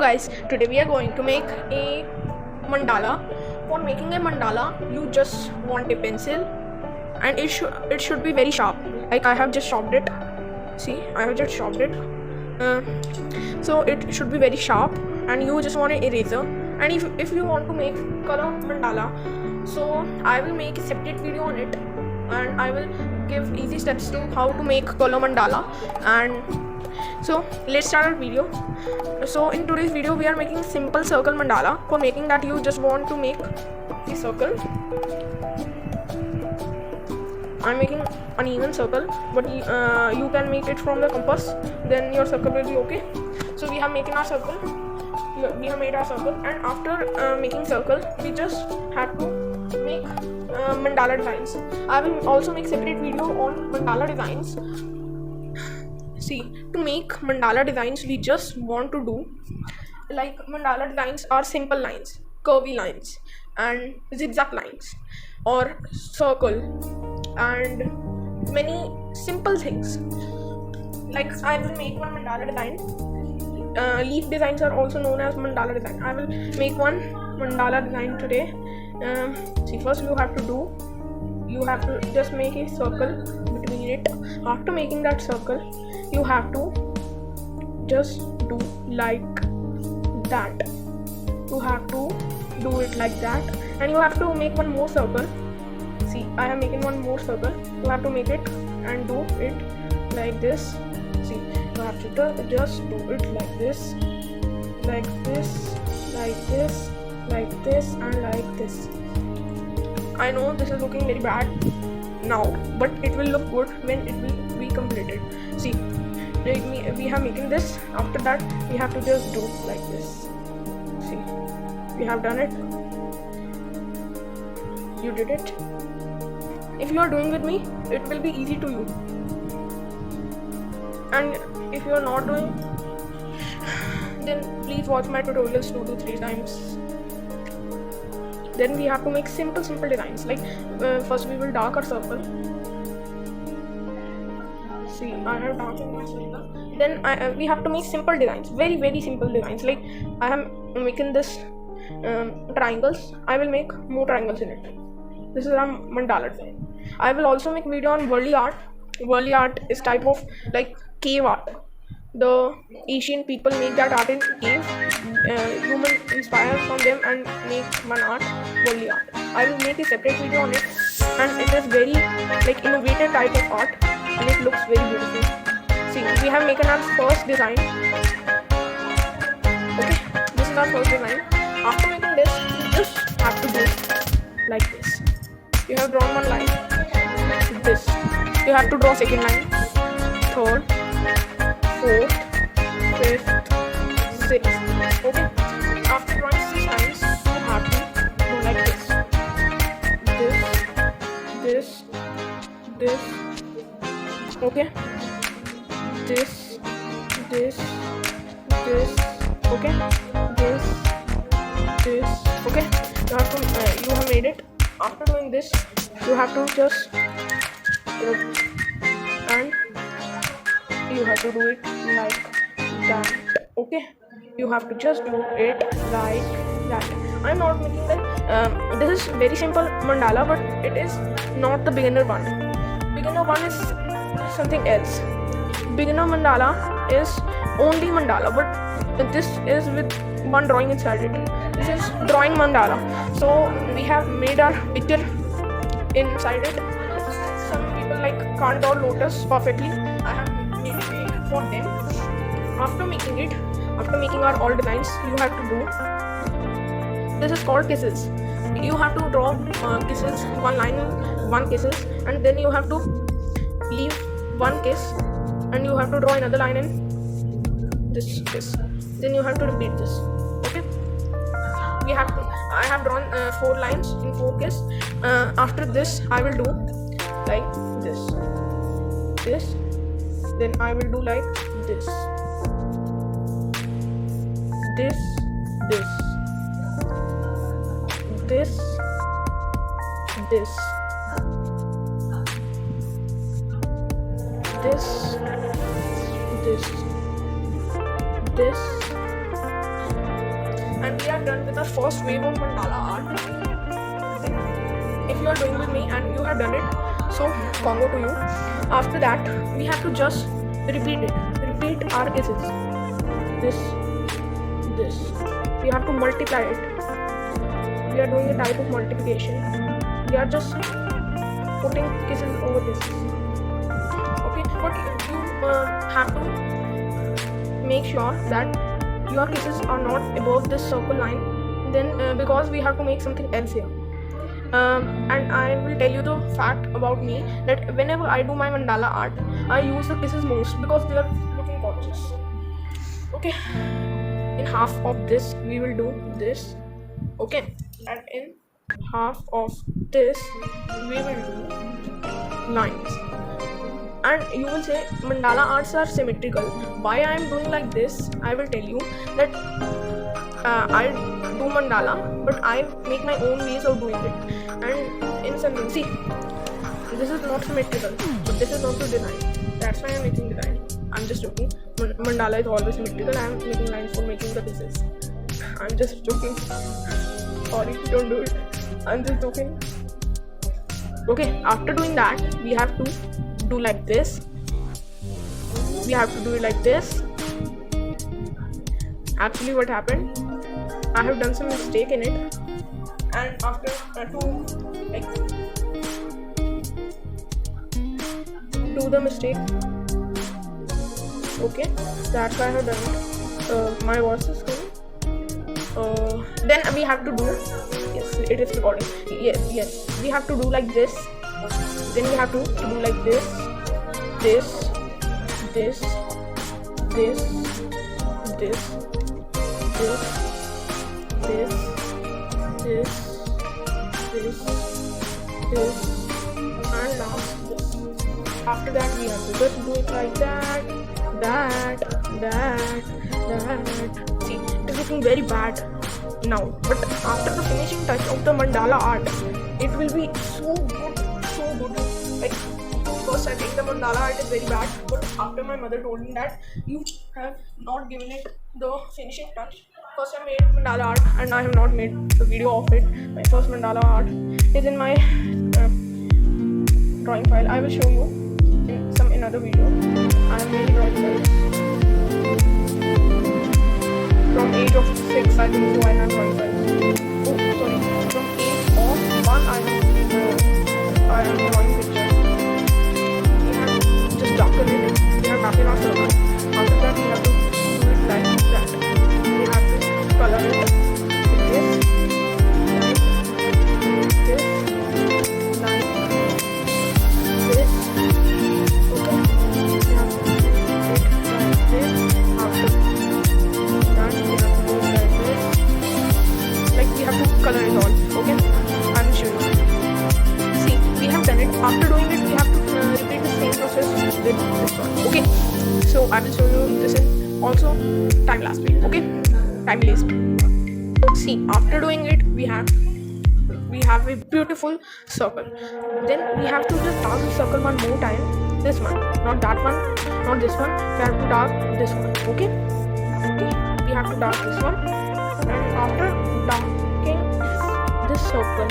Hello guys, today we are going to make a mandala. For making a mandala, you just want a pencil and it should be very sharp. Like I have just sharpened it. See, I have just sharpened it. So it should be very sharp, and you just want an eraser. And if you want to make color mandala, so I will make a separate video on it, and I will give easy steps to how to make color mandala. And so let's start our video. So in today's video we are making simple circle mandala. For making that, you just want to make the circle. I'm making an even circle, but you can make it from the compass, then your circle will be okay. So we have made our circle, and after making circle, we just have to make mandala designs. I will also make separate video on mandala designs. See, to make mandala designs, we just want to do, like, mandala designs are simple lines, curvy lines, and zigzag lines, or circle, and many simple things. Like I will make one mandala design. Leaf designs are also known as mandala design. I will make one mandala design today. See, first you have to just make a circle between it. After making that circle, you have to just do like that. You have to do it like that, and you have to make one more circle. See, I am making one more circle. You have to make it and do it like this. See, you have to just do it like this, like this, like this, like this, and like this. I know this is looking very bad now, but it will look good when it will be completed. See, we have making this. After that, we have to just do like this. See, we have done it. You did it. If you are doing with me, it will be easy to you. And if you are not doing, then please watch my tutorials 2 to 3 times. Then we have to make simple designs. Like first we will dark our circle. See, I have darkened my circle. Then we have to make simple designs, very simple designs. Like I am making this triangles. I will make more triangles in it. This is a mandala design. I will also make video on Worli art. Worli art is type of like cave art. The Asian people make that art in cave. Human inspire from them and make one art, Worli art. I will make a separate video on it, and it is very like innovative type of art, and it looks very beautiful. See, we have made our first design. Okay, this is our first design. After making this, you just have to do like this. You have drawn one line. This. You have to draw second line, third, fourth, fifth, sixth. Okay. After drawing 6 lines, you have to do like this. This. Okay. This. Okay. This. Okay. You have made it. After doing this, you have to just and you have to do it like that. Okay, you have to just do it like that. I'm not making that. This is very simple mandala, but it is not the beginner one. Beginner one is something else. Beginner mandala is only mandala, but this is with one drawing inside it. This is drawing mandala. So we have made our picture inside it. Some people like can't draw lotus perfectly. I have made it for them. After making our all designs, you have to do. This is called kisses. You have to draw kisses, one line, one kisses, and then you have to leave one kiss, and you have to draw another line in this kiss. Then you have to repeat this. Okay. I have drawn 4 lines in 4 kisses. After this, I will do like this. Then I will do like this. This. are done with the first wave of mandala art. If you are doing with me and you have done it, so congo to you. After that, we have to just repeat it. Repeat our kisses. This. We have to multiply it. We are doing a type of multiplication. We are just putting kisses over kisses. Okay, but you have to make sure that your kisses are not above this circle line. Then, because we have to make something else here. And I will tell you the fact about me that whenever I do my mandala art, I use the kisses most because they are looking gorgeous. Okay, in half of this we will do this. Okay, and in half of this we will do lines. And you will say mandala arts are symmetrical. Why I am doing like this? I will tell you that I do mandala, but I make my own ways of doing it. And in some see, this is not symmetrical, so this is not the design. That's why I'm making design. I'm just joking. Mandala is always symmetrical. I'm making lines for making the pieces. I'm just joking. Sorry, don't do it. I'm just joking. Okay, after doing that, we have to do like this. We have to do it like this. Actually, what happened? I have done some mistake in it, and after like do the mistake. Okay, that's why I have done it. My voice is going. Then we have to do. Yes, it is recording. Yes. We have to do like this. Then we have to do like this, this, this, this, this, this, this, this, this, this, and now this. After that, we have to just do it like that. See, it is looking very bad now, but after the finishing touch of the mandala art, it will be so good. Like, first I think the mandala art is very bad, but after my mother told me that you have not given it the finishing touch. First I made mandala art and I have not made the video of it. My first mandala art is in my drawing file. I will show you in another video. I have made drawing files. From age of 6, I think so I have drawing files. Oh, sorry. From age of 1, I am drawing pictures. We have just darken it. We have darkened our circle. After that, we have to do it like that. We have to color it with this, like this. Okay. We have to do it like this. After that, we have to do it like this. Like we have to color it all. Okay. I will show you. See, we have done it. After doing it, we have to repeat the same process with this one. Okay. So I will show you this in also time lapse. Okay. Time lapse. See, after doing it, we have a beautiful circle. Then we have to just dark the circle one more time. This one, not that one, not this one. We have to dark this one. Okay. We have to dark this one, and after darking this circle,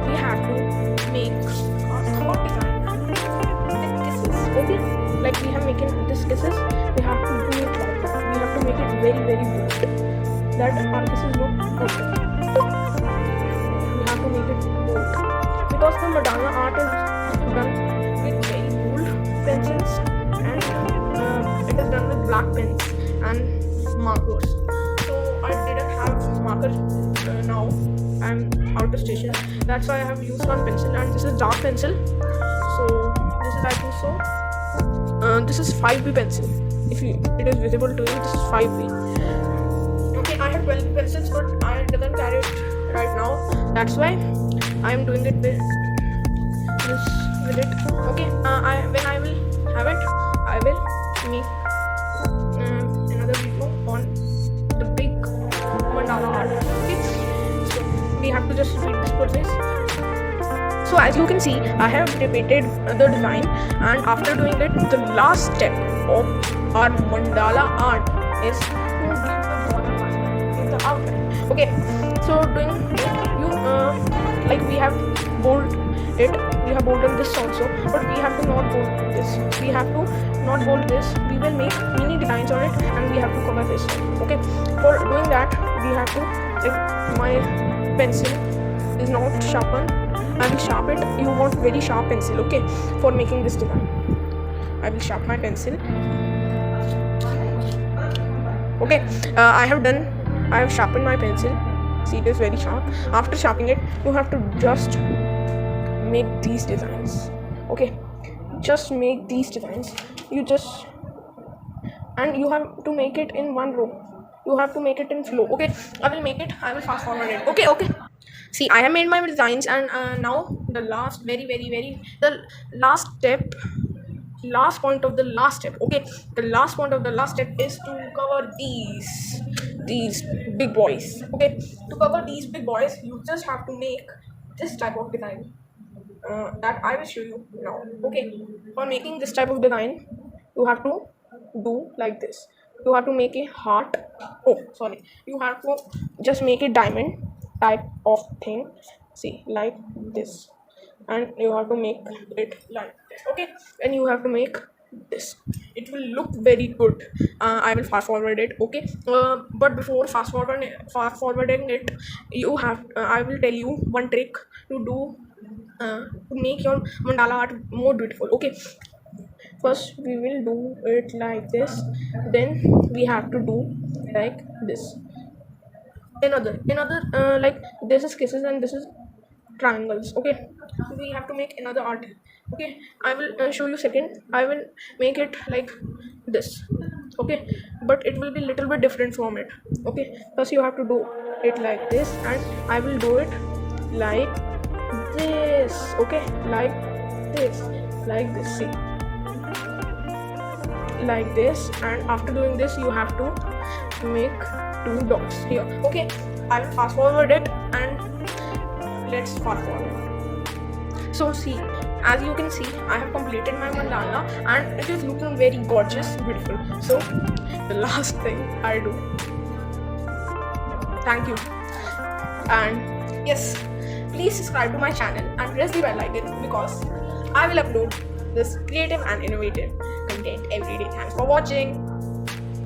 we have to make a third design with kisses. Okay, like we have making this kisses, we have to do it like that. We have to make it very very bold. That our kisses look good. We have to make it bold because the mandala art is done with very bold pencils and it is done with black pens and markers. So I didn't have markers now. I'm out of station. That's why I have used one pencil, and this is dark pencil. So this is, I think so. This is 5B pencil. If it is visible to you, this is 5B. Okay, I have 12 pencils, but I didn't carry it right now. That's why I am doing it with it. Okay, when I will have it, I will make another video on the big mandala art. Okay, so we have to just repeat this process. So as you can see, I have repeated the design, and after doing it, the last step of our mandala art is to give the border line in the outline. Okay, so doing you like we have bold it, we have bolded this also, but we have to not bold this, we have to not bold this, we will make mini designs on it and we have to cover this. Okay, for doing that we have to, like, my pencil is not sharpened, I will sharpen it. You want very sharp pencil, okay, for making this design. I will sharpen my pencil. Okay, I have sharpened my pencil. See, it is very sharp. After sharpening it, you have to just make these designs. Okay, just make these designs. And you have to make it in one row. You have to make it in flow. Okay, I will make it. I will fast forward it. Okay. See, I have made my designs, and now the last, the last step, last point of the last step. Okay, the last point of the last step is to cover these big boys. Okay, to cover these big boys, you just have to make this type of design that I will show you now. Okay, for making this type of design, you have to do like this. You have to make a heart. Oh, sorry. You have to just make a diamond type of thing. See, like this, and you have to make it like this. Okay, and you have to make this. It will look very good. I will fast forward it. Okay, but before fast forwarding it, you have. I will tell you one trick to do to make your mandala art more beautiful. Okay, first we will do it like this, then we have to do like this. Another like this is kisses and this is triangles. Okay, we have to make another art. Okay, I will show you second. I will make it like this. Okay, but it will be little bit different from it. Okay, first you have to do it like this, and I will do it like this. Okay, like this. See, like this, and after doing this you have to make two dots here. Okay, I will fast forward it, and let's fast forward. So see, as you can see, I have completed my mandala and it is looking very gorgeous, beautiful. So the last thing I do, thank you, and yes, please subscribe to my channel and press the bell icon because I will upload this creative and innovative content every day. Thanks for watching.